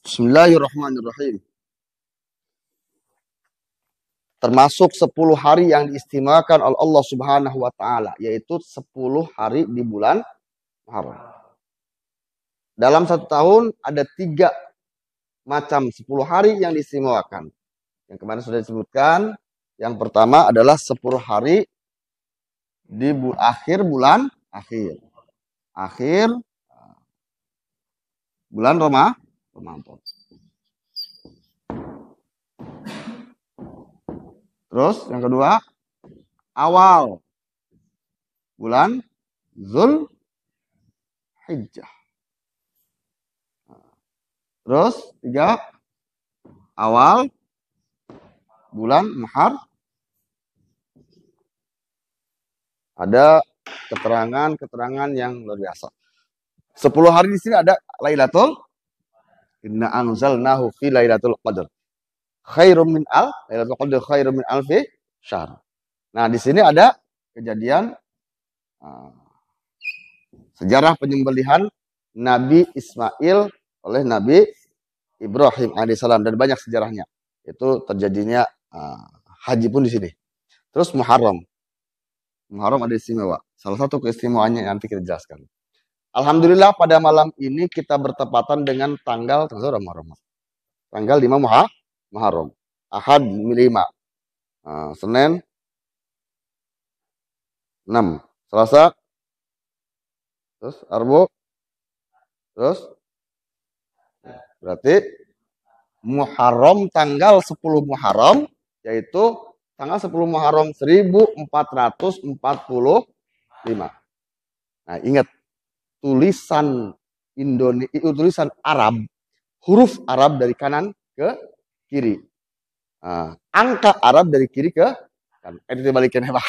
Bismillahirrahmanirrahim. Termasuk 10 hari yang diistimewakan oleh Allah Subhanahu wa taala, yaitu 10 hari di bulan Muharram. Dalam satu tahun ada 3 macam 10 hari yang diistimewakan. Yang kemarin sudah disebutkan, yang pertama adalah 10 hari di akhir bulan bulan Ramadan. Terus yang kedua, awal bulan Zulhijjah. Terus 3, awal bulan Muharram. Ada keterangan yang luar biasa. 10 hari di sini ada Lailatul, inna anzalnahu fi Lailatul Qadr. Lailatul Qadr khairum min alfi syahr. Nah, di sini ada kejadian sejarah penyembelihan Nabi Ismail oleh Nabi Ibrahim alaihissalam, dan banyak sejarahnya. Itu terjadinya haji pun di sini. Terus Muharram ada istimewa. Salah satu keistimewaannya nanti kita jelaskan. Alhamdulillah pada malam ini kita bertepatan dengan tanggal 5 Muharram. Ahad 5. Senin 6. Selasa. Terus Rabu. Terus berarti Muharram tanggal 10 Muharram, yaitu tanggal 10 Muharram 1445. Nah, ingat tulisan tulisan Arab, huruf Arab dari kanan ke kiri. Angka Arab dari kiri ke kanan. Itu balikin ya, Pak.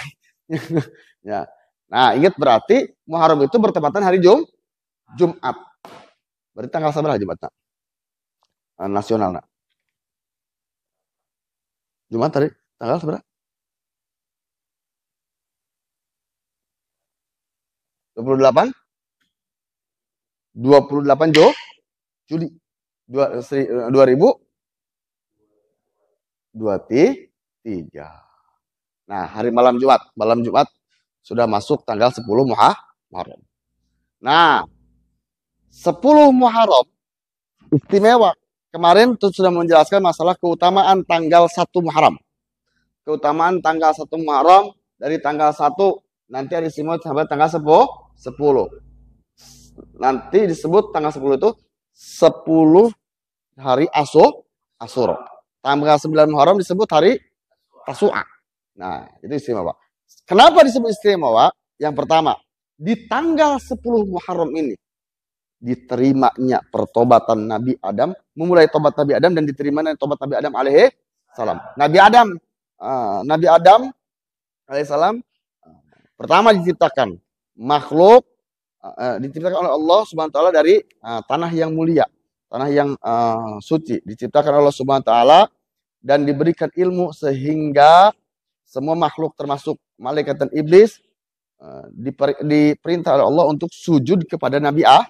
Ya. Nah, ingat berarti Muharram itu bertepatan hari Jumat. Berarti tanggal berapa Jumat? Nasional. Nah. Jumat tadi tanggal berapa? 28 Juli 2023. Nah, hari malam Jumat sudah masuk tanggal 10 Muharram. Nah, 10 Muharram istimewa. Kemarin tuh sudah menjelaskan masalah keutamaan tanggal 1 Muharram. Keutamaan tanggal 1 Muharram dari tanggal 1 nanti ada istimewa sampai tanggal 10. Nanti disebut tanggal 10 itu 10 hari Asyura. Tanggal 9 Muharram disebut hari Tasu'a. Nah, itu istimewa. Kenapa disebut istimewa? Yang pertama, di tanggal 10 Muharram ini diterimanya pertobatan Nabi Adam, memulai tobat Nabi Adam dan diterimanya tobat Nabi Adam alaihi salam. Nabi Adam alaihi salam pertama diciptakan makhluk, diciptakan oleh Allah Subhanahu wa taala dari tanah yang mulia, tanah yang suci, diciptakan oleh Allah Subhanahu wa taala dan diberikan ilmu sehingga semua makhluk termasuk malaikat dan iblis diperintah oleh Allah untuk sujud kepada Nabi Adam.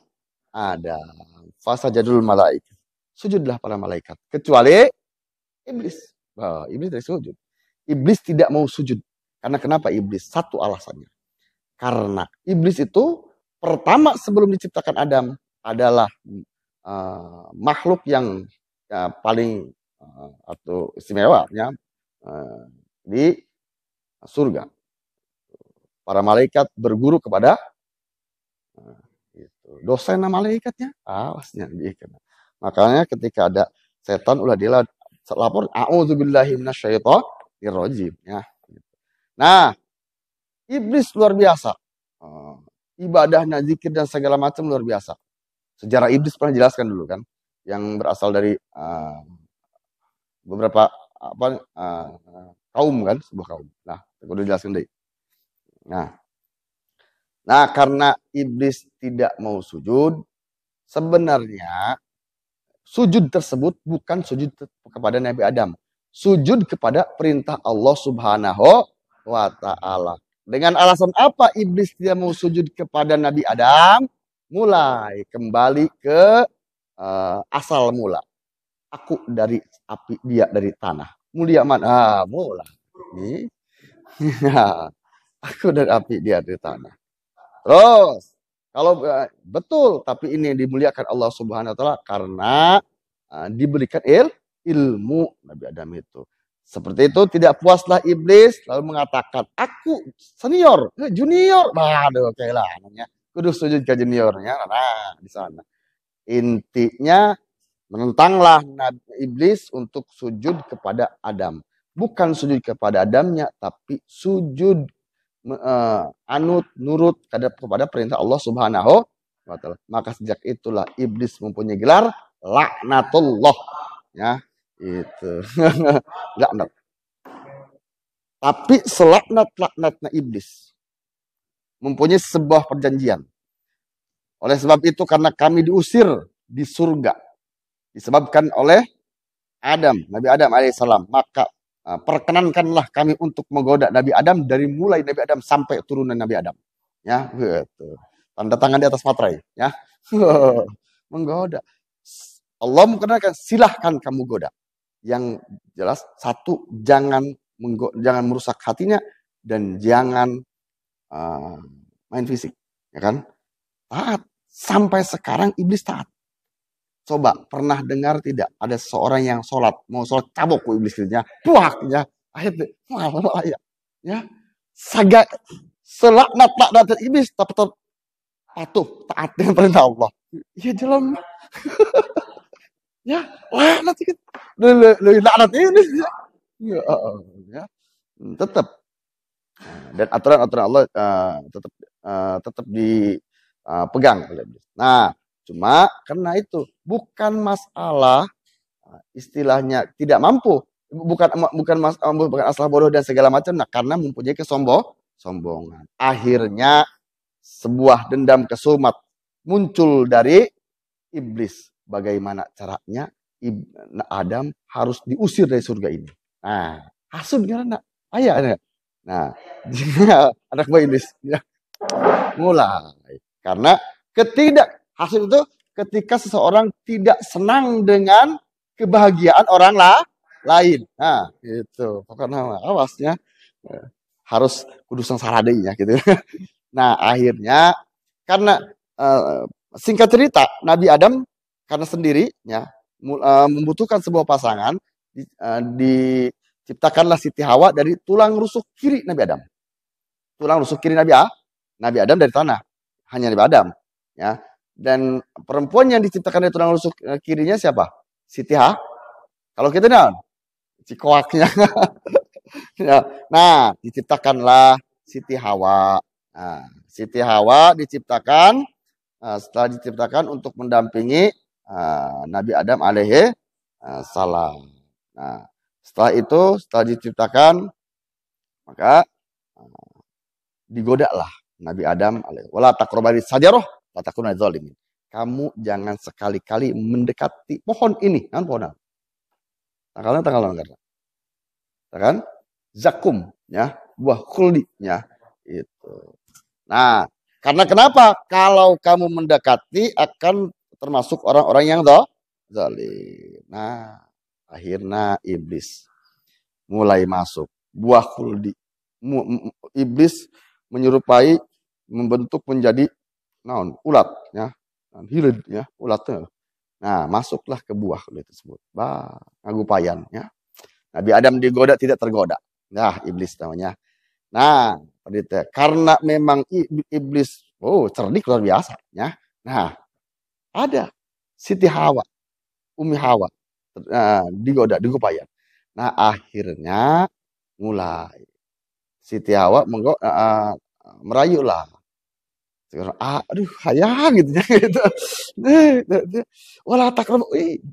Fasajadul malaikat. Sujudlah para malaikat kecuali iblis. Iblis tidak sujud. Iblis tidak mau sujud. Karena kenapa iblis? Satu alasannya. Karena iblis itu pertama sebelum diciptakan Adam adalah makhluk yang paling atau istimewanya di surga. Para malaikat berguru kepada dosen malaikatnya, awasnya. Makanya ketika ada setan ulah dia lapor a'udzubillahi minasyaitonir rajim ya. Nah, iblis luar biasa. Ibadahnya, zikir dan segala macam luar biasa. Sejarah iblis pernah jelaskan dulu kan, yang berasal dari beberapa kaum kan, sebuah kaum. Nah, aku udah jelaskan deh. Nah, karena iblis tidak mau sujud, sebenarnya sujud tersebut bukan sujud kepada Nabi Adam. Sujud kepada perintah Allah Subhanahu wa ta'ala. Dengan alasan apa iblis tidak mau sujud kepada Nabi Adam? Mulai kembali ke asal mula. Aku dari api, dia dari tanah. Mulia mana? Mulai. Aku dari api, dia dari tanah. Terus, kalau betul, tapi ini dimuliakan Allah Subhanahu wa taala karena diberikan ilmu Nabi Adam itu. Seperti itu tidak puaslah iblis lalu mengatakan, "Aku senior, junior." Waduh, oke lah namanya. Kudu sujud ke juniornya. Nah, di sana. Intinya menentanglah iblis untuk sujud kepada Adam. Bukan sujud kepada Adamnya, tapi sujud anut nurut kepada perintah Allah Subhanahu wa taala. Maka sejak itulah iblis mempunyai gelar laknatullah, ya. Itu. Laknat. Tapi selaknat-laknatnya iblis mempunyai sebuah perjanjian. Oleh sebab itu karena kami diusir di surga disebabkan oleh Adam, Nabi Adam alaihissalam, maka perkenankanlah kami untuk menggoda Nabi Adam dari mulai Nabi Adam sampai turunan Nabi Adam. Ya, gitu. Tanda tangan di atas materai, ya. Menggoda. Allah mengenalkan silahkan kamu goda. Yang jelas satu jangan merusak hatinya dan jangan main fisik, ya kan? Taat. Sampai sekarang iblis taat. Coba pernah dengar tidak ada seorang yang sholat mau sholat cabok ku iblisnya, puaknya, akhirnya malah ya, saga selaknat iblis tapi tetap patuh taat dengan perintah Allah. Ya jelas, ya laknat sedikit, laknat ini, ya, tetap dan aturan-aturan Allah tetap dipegang oleh iblis. Nah, cuma karena itu bukan masalah istilahnya tidak mampu, bukan masalah bodoh dan segala macam. Nah, karena mempunyai kesombongan. Akhirnya sebuah dendam kesumat muncul dari iblis. Bagaimana caranya Adam harus diusir dari surga ini? Nah, hasud karena ayah. Nah, anak buah iblis ya. Mulai karena hasil itu ketika seseorang tidak senang dengan kebahagiaan orang lain. Nah, itu. Pokoknya awasnya harus kudusan saradenya gitu. Nah, akhirnya karena singkat cerita Nabi Adam karena sendiri ya membutuhkan sebuah pasangan diciptakanlah Siti Hawa dari tulang rusuk kiri Nabi Adam. Tulang rusuk kiri Nabi Adam dari tanah. Hanya Nabi Adam, ya. Dan perempuan yang diciptakan dari tulang rusuk kirinya siapa? Siti Hawa. Kalau kita nih, cikoaknya. Nah, diciptakanlah Siti Hawa. Nah, Siti Hawa diciptakan setelah diciptakan untuk mendampingi Nabi Adam alaihi salam. Nah, setelah diciptakan maka digodalah Nabi Adam alaihi wala taqrabani sajarah fatakuna zalimin. Kamu jangan sekali-kali mendekati pohon ini, kan pohon. Kan zakum ya, buah khuldi ya, itu. Nah, karena kenapa? Kalau kamu mendekati akan termasuk orang-orang yang zalim. Nah, akhirnya iblis mulai masuk buah khuldi. Iblis menyerupai membentuk menjadi ulat ya, hilid ya, ulatnya. Nah, masuklah ke buah tersebut. Ngagupayan ya. Nabi Adam digoda tidak tergoda. Nah, iblis namanya. Nah, karena memang iblis cerdik luar biasa ya. Nah, ada Siti Hawa, Umi Hawa digoda, digupayan. Nah, akhirnya mulai Siti Hawa merayulah. Aduh, hayang gitu ya. Gitu. Wala takrabu,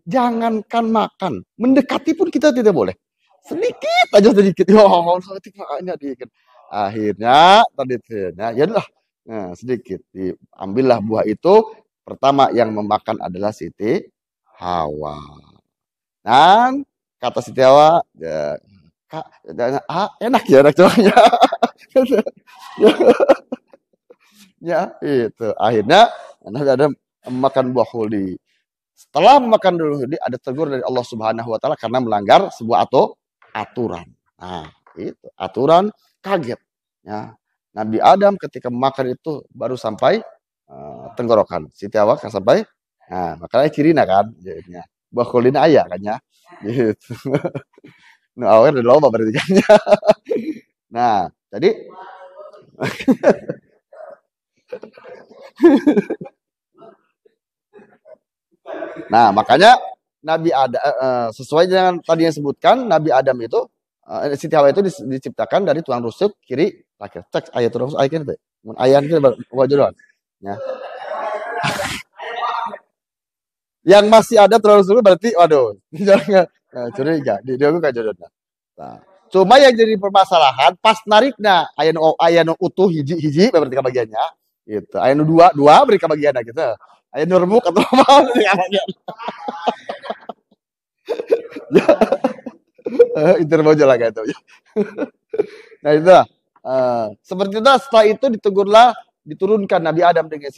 jangankan makan, mendekati pun kita tidak boleh. Sedikit aja sedikit. Ya Allah, sedikit. Akhirnya tadi ya udah. Nah, sedikit diambillah buah itu. Pertama yang memakan adalah Siti Hawa. Dan kata Siti Hawa, enak ya cowoknya. Ya, itu. Akhirnya Nabi Adam makan buah khuldi. Setelah memakan dulu ada tegur dari Allah Subhanahu wa taala karena melanggar sebuah aturan. Nah, itu aturan kaget ya. Nabi Adam ketika makan itu baru sampai tenggorokan. Siti Hawa kan sampai makanya cirina kan jadinya. Buah kulina ayah kan ya. Gitu. Nah, awalnya udah lama berarti kan ya. Nah, jadi nah, makanya Nabi Adam sesuai dengan tadi yang sebutkan Nabi Adam itu Siti Hawa itu diciptakan dari tulang rusuk kiri laki. Cek ayat tulang rusuk ayat itu. Ayat itu wajah ya. Yang masih ada tulang rusuk berarti waduh, jangan curiga. Dia gue kayak jodoh. Nah, cuma yang jadi permasalahan pas nariknya ayat utuh hiji berarti kebagiannya gitu. Ayat dua beri kebagiannya gitu. Ayat remuk atau mau beri kebagian. Interval lah kayak itu. Nah itu seperti itu setelah itu diturunkan Nabi Adam dengan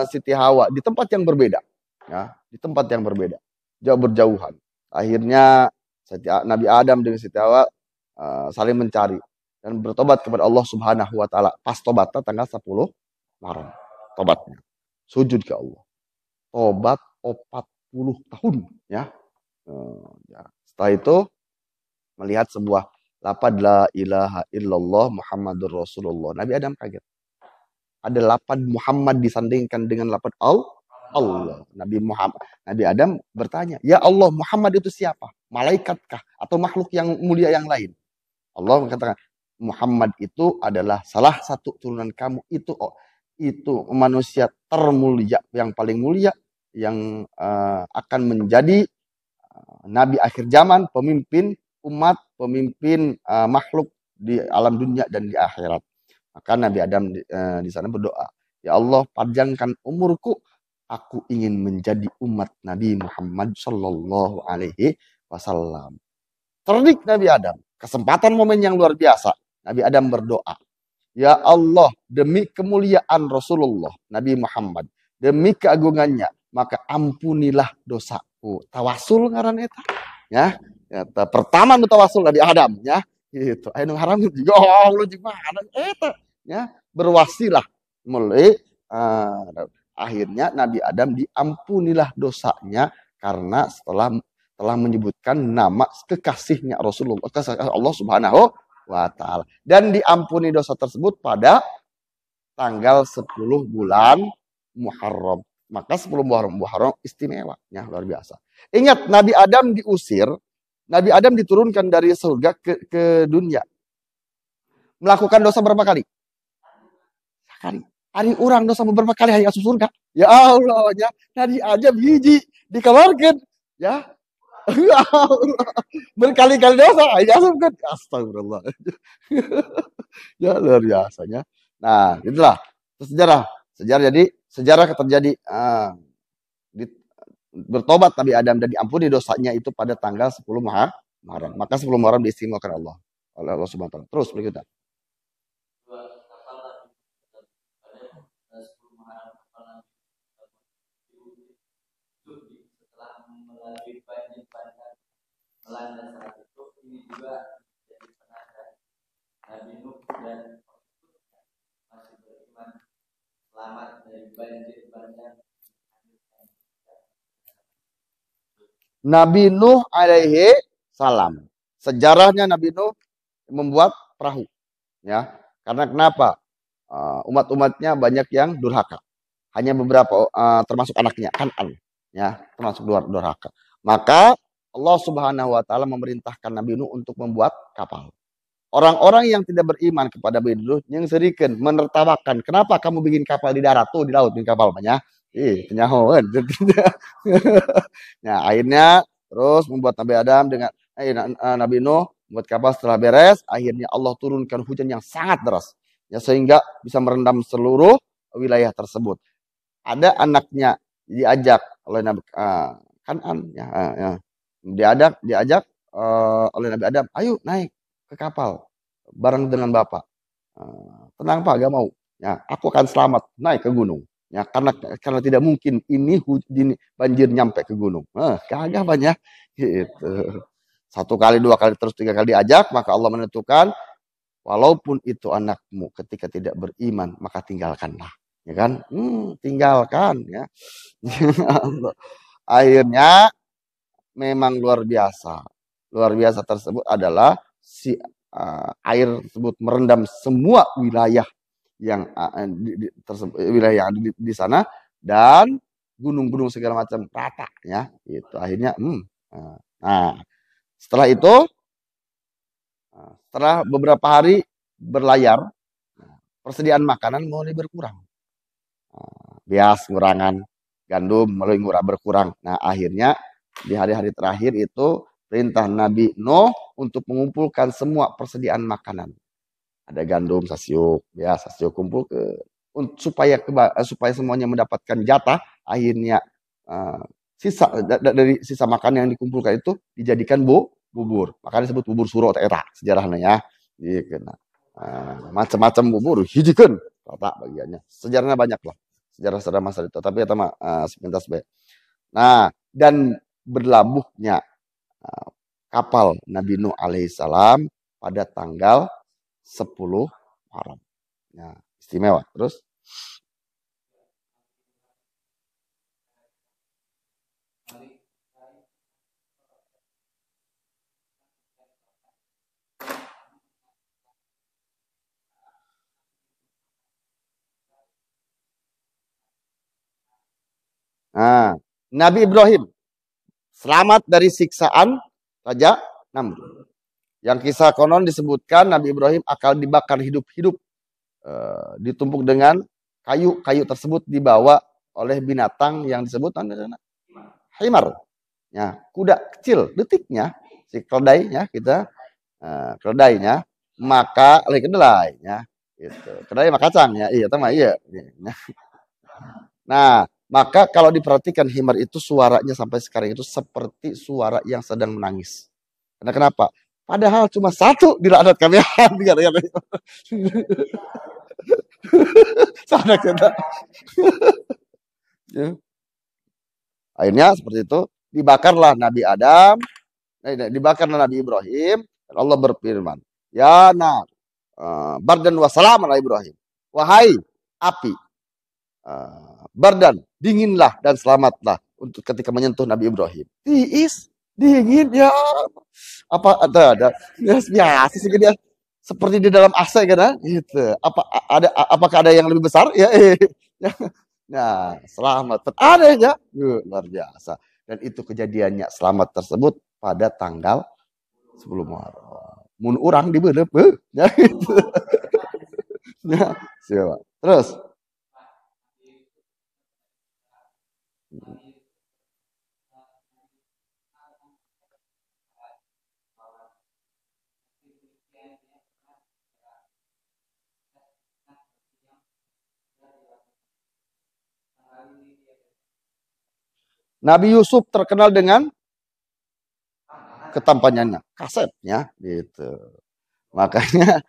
Siti Hawa di tempat yang berbeda ya, di tempat yang berbeda jauh berjauhan. Akhirnya Nabi Adam dengan Siti Hawa saling mencari dan bertobat kepada Allah Subhanahu wa taala. Pas tobatnya tanggal 10 Muharram. Tobatnya. Sujud ke Allah. Tobat 40 tahun ya. Ya. Setelah itu melihat sebuah lapad la ilaha illallah Muhammadur Rasulullah. Nabi Adam kaget. Ada lapad Muhammad disandingkan dengan lapad Allah. Nabi Adam bertanya, "Ya Allah, Muhammad itu siapa? Malaikatkah atau makhluk yang mulia yang lain?" Allah mengatakan, "Muhammad itu adalah salah satu turunan kamu itu manusia termulia, yang paling mulia yang akan menjadi nabi akhir zaman, pemimpin umat, pemimpin makhluk di alam dunia dan di akhirat." Maka Nabi Adam di sana berdoa, "Ya Allah, panjangkan umurku. Aku ingin menjadi umat Nabi Muhammad Shallallahu Alaihi Wasallam." Terdik Nabi Adam. Kesempatan momen yang luar biasa. Nabi Adam berdoa, "Ya Allah, demi kemuliaan Rasulullah Nabi Muhammad, demi keagungannya, maka ampunilah dosaku." Tawasul ngaran eta. Ya, pertama nu tawasul Nabi Adam ya. Gitu. Anu haram juga Allah gimana eta ya, berwasilah mulai akhirnya Nabi Adam diampunilah dosanya karena telah menyebutkan nama kekasihnya Rasulullah, Allah Subhanahu wa taala, dan diampuni dosa tersebut pada tanggal 10 bulan Muharram. Maka 10 Muharram istimewa ya, luar biasa. Ingat, Nabi Adam diusir, Nabi Adam diturunkan dari surga ke dunia. Melakukan dosa berapa kali? Sekali. Hari orang dosa beberapa kali hari asup surga. Ya Allah, ya. Nabi Adam hiji dikeluarkan. Ya. Ya Allah. Berkali-kali dosa hari asup kan. Astagfirullah. Ya luar biasanya. Nah, itulah sejarah. Sejarah terjadi bertobat Nabi Adam dan diampuni dosanya itu pada tanggal 10 Muharram. Maka 10 Muharram diistimewakan oleh Allah Subhanahu wa taala. Terus berikutnya. Melanda saat itu ini juga jadi penanda Nabi Nuh dan masih beriman selamat dari banjir bandang. Nabi Nuh alaihi salam. Sejarahnya Nabi Nuh membuat perahu. Ya, karena kenapa? Umat-umatnya banyak yang durhaka. Hanya beberapa termasuk anaknya Kanan, ya, termasuk durhaka. Maka Allah Subhanahu wa taala memerintahkan Nabi Nuh untuk membuat kapal. Orang-orang yang tidak beriman kepada Nabi Nuh yang serikan menertawakan, "Kenapa kamu bikin kapal di darat tuh, di laut bikin kapal banyak?" Penyahoan. Nah, akhirnya terus membuat Nabi Adam dengan Nabi Nuh membuat kapal. Setelah beres, akhirnya Allah turunkan hujan yang sangat deras. Ya, sehingga bisa merendam seluruh wilayah tersebut. Ada anaknya diajak oleh Nabi Kanan ya. Diajak oleh Nabi Adam, "Ayo naik ke kapal bareng dengan Bapak." "Tenang Pak, gak mau. Ya, aku akan selamat naik ke gunung." Ya, karena tidak mungkin ini banjir nyampe ke gunung. Kagak banyak gitu. 1 kali, 2 kali, terus 3 kali diajak, maka Allah menentukan walaupun itu anakmu ketika tidak beriman, maka tinggalkanlah. Ya kan? Tinggalkan ya. Akhirnya memang luar biasa. Luar biasa tersebut adalah air tersebut merendam semua wilayah yang wilayah yang ada di sana, dan gunung-gunung segala macam rata ya. Itu akhirnya nah, setelah itu, setelah beberapa hari berlayar, persediaan makanan mulai berkurang. Bias ngurangan, gandum mulai berkurang. Nah, akhirnya di hari-hari terakhir itu perintah Nabi Nuh untuk mengumpulkan semua persediaan makanan. Ada gandum, sasiuk, ya sasiuk kumpul supaya semuanya mendapatkan jatah. Akhirnya sisa dari sisa makanan yang dikumpulkan itu dijadikan bubur. Makanya disebut bubur suro eta sejarahnya ya. Gitu. Macam-macam bubur hijikan kata bagiannya. Sejarahnya banyak lah. Sejarah masa itu. Tapi itu sepintas baik. Nah, dan berlabuhnya kapal Nabi Nuh alaihissalam pada tanggal 10 Muharram. Nah, istimewa. Terus Nabi Ibrahim selamat dari siksaan Raja Namrud. Yang kisah konon disebutkan Nabi Ibrahim akan dibakar hidup-hidup, ditumpuk dengan kayu. Kayu tersebut dibawa oleh binatang yang disebut himar. Ya, kuda kecil, detiknya si keledainya kita keledainya maka keledainya gitu. Keledai mah kacang ya, iya sama iya. Nah, maka kalau diperhatikan himar itu suaranya sampai sekarang itu seperti suara yang sedang menangis. Karena kenapa? Padahal cuma satu dilaknat kami. Sadar kita. Akhirnya seperti itu dibakarlah Nabi Adam, dibakarlah Nabi Ibrahim, dan Allah berfirman, ya nar, bardan wa salam ala Ibrahim. Wahai api, bardan, dinginlah dan selamatlah untuk ketika menyentuh Nabi Ibrahim. Tiis, dingin ya. Apa ada biasa sih dia seperti di dalam AC kan gitu. Apakah ada yang lebih besar ya? Nah, selamat ada ya, luar biasa. Dan itu kejadiannya selamat tersebut pada tanggal 10 Muharram. Mun urang dibeuleup ya gitu. Ya, siapa? Terus Nabi Yusuf terkenal dengan ketampanannya, kasepnya gitu. Makanya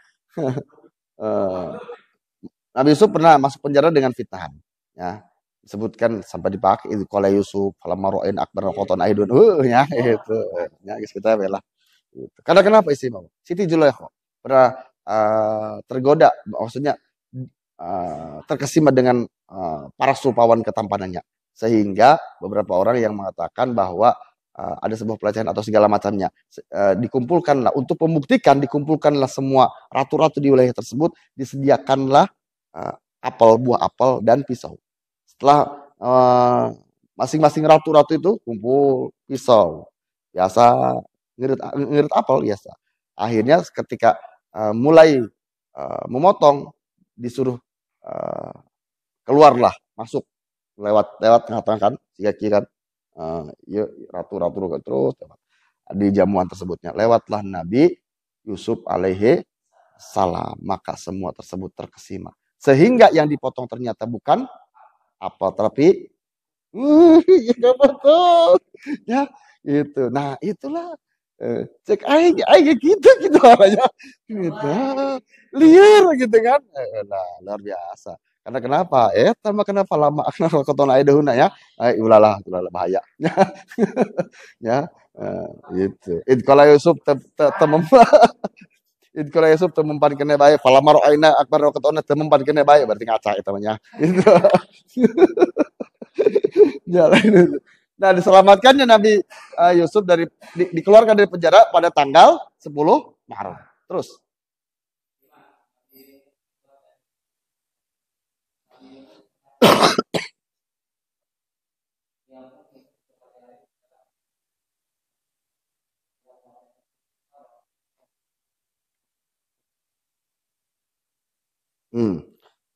Nabi Yusuf pernah masuk penjara dengan fitnahan. Ya, disebutkan sampai dipakai itu kalau Yusuf falamaroin akbar koton aidun ya itu ya kita bela gitu. Karena kenapa istimewa Siti Zulaikha pernah tergoda, maksudnya terkesima dengan para rupawan ketampanannya, sehingga beberapa orang yang mengatakan bahwa ada sebuah pelecehan atau segala macamnya, dikumpulkanlah untuk membuktikan, dikumpulkanlah semua ratu-ratu di wilayah tersebut, disediakanlah apel, buah apel dan pisau. Setelah masing-masing ratu-ratu itu kumpul pisau, biasa ngirit apel biasa. Akhirnya ketika mulai memotong, disuruh keluarlah, masuk lewat tengah-tengah kan, kira-kira ya ratu-ratu terus di jamuan tersebutnya lewatlah Nabi Yusuf alaihi salam, maka semua tersebut terkesima, sehingga yang dipotong ternyata bukan apa tapi ya betul ya itu. Nah itulah cek aja gitu orangnya gitu liar gitu kan. Nah luar biasa Karena kenapa? Tambah kenapa lama karena koton air dahuna ya. Ulalah bahaya. Ya, gitu. Id kala Yusuf id kala Yusuf temempan kene bae. Falamar aina akbar koton temempan kene bae berarti ngaca itu namanya. Gitu. Jalan itu. Nah, diselamatkannya Nabi Yusuf dikeluarkan dari penjara pada tanggal 10 Muharram. Terus.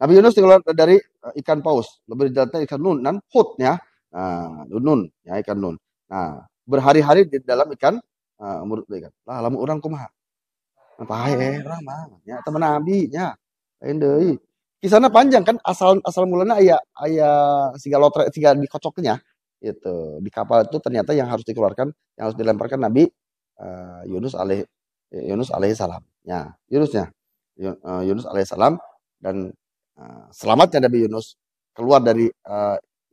Nabi Yunus dikeluarkan dari ikan paus. Lebih detailnya ikan nun dan hut ya. Nah, nun ya ikan nun. Nah, berhari-hari di dalam ikan mulut ikan. Lah lamun urang kumaha? Pae urang mah ya teman Nabi nya. Lain deui. Kisahnya panjang kan asal asal mulanya aya siga lotre siga dikocoknya itu di kapal itu ternyata yang harus dikeluarkan yang harus dilemparkan Nabi Yunus alaihi salam ya Yunus alaihi salam dan selamatnya Nabi Yunus keluar dari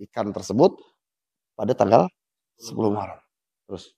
ikan tersebut pada tanggal 10 Maret terus.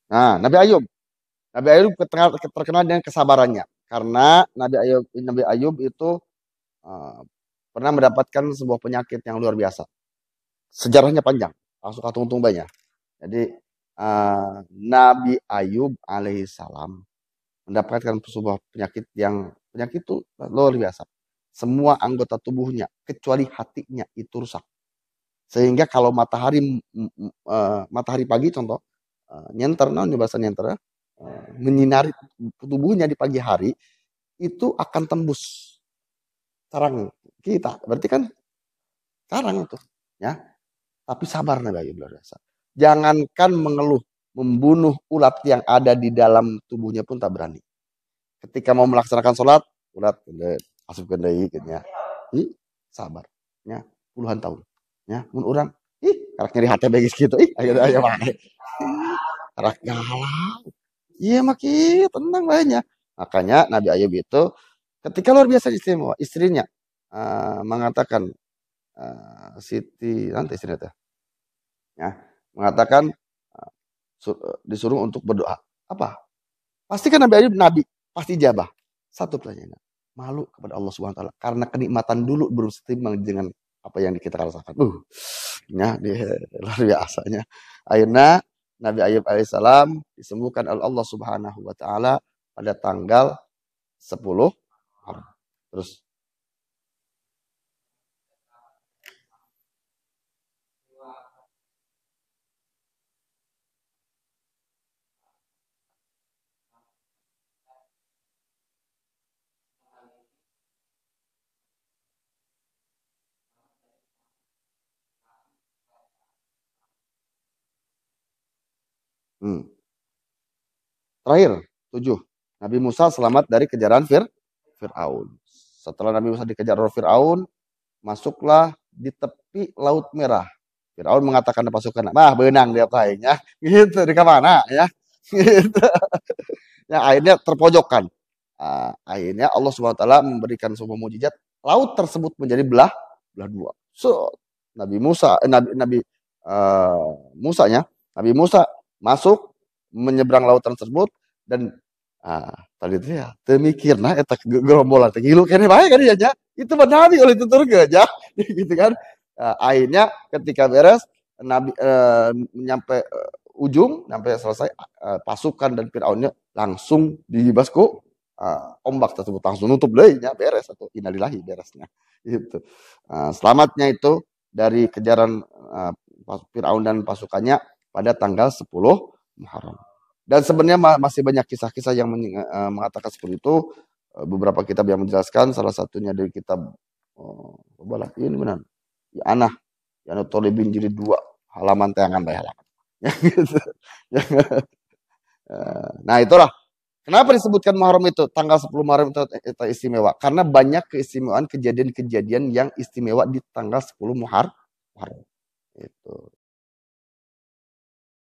Nah, Nabi Ayub terkenal dengan kesabarannya karena Nabi Ayub itu uh, pernah mendapatkan sebuah penyakit yang luar biasa. Sejarahnya panjang, langsung katung-tung banyak. Jadi Nabi Ayub alaihissalam mendapatkan sebuah penyakit itu luar biasa. Semua anggota tubuhnya kecuali hatinya itu rusak. Sehingga kalau matahari pagi contoh nyenter bahasa nyenter menyinari tubuhnya di pagi hari itu akan tembus sarang kita. Berarti kan sarang itu ya. Tapi sabar Nabi Ayub luar biasa. Jangankan mengeluh, membunuh ulat yang ada di dalam tubuhnya pun tak berani. Ketika mau melaksanakan sholat, ulat asup kendai gitu ya. Sabar. Ya, puluhan tahun. Ya, mun urang karak nyeri hati begis gitu. Ayo wae. Karak galau. Iya makin tenang banyak. Makanya Nabi Ayub itu ketika luar biasa istrinya mengatakan Siti nanti istrinya tuh ya mengatakan disuruh untuk berdoa apa pasti kan Nabi Ayub nabi pasti jabah satu pertanyaan malu kepada Allah Subhanahu Wa Taala karena kenikmatan dulu belum setimbang dengan apa yang kita rasakan ya luar biasanya akhirnya Nabi Ayub alaihissalam disembuhkan oleh Allah Subhanahu Wa Taala pada tanggal 10 terus. Terakhir, 7. Nabi Musa selamat dari kejaran Fir'aun. Setelah Nabi Musa dikejar oleh Fir'aun, masuklah di tepi Laut Merah. Fir'aun mengatakan ke pasukan, benang dia kayaknya. Gitu, di mana ya. Gitu. Ya, akhirnya terpojokkan. Akhirnya Allah SWT memberikan sebuah mujizat. Laut tersebut menjadi belah dua. So, Nabi Musa masuk menyeberang lautan tersebut dan tadi itu ya temikirna eta gerombolan teh ngilu keneh bae kan ya itu mah Nabi oleh tutur aja gitu kan akhirnya ketika beres Nabi nyampe ujung sampai selesai pasukan dan Firaunnya langsung dibasku ombak tersebut langsung nutup deui nya beres atau innalillahi beresnya gitu selamatnya itu dari kejaran Firaun dan pasukannya pada tanggal 10 Muharram. Dan sebenarnya masih banyak kisah-kisah yang mengatakan seperti itu. Beberapa kitab yang menjelaskan, salah satunya dari kitab ini benar. Ya Anah, ya Tolibin jadi 2 halaman tayangan bae halaman. Gitu. Nah, itulah kenapa disebutkan Muharram itu tanggal 10 Muharram itu istimewa? Karena banyak keistimewaan kejadian-kejadian yang istimewa di tanggal 10 Muharram. Itu.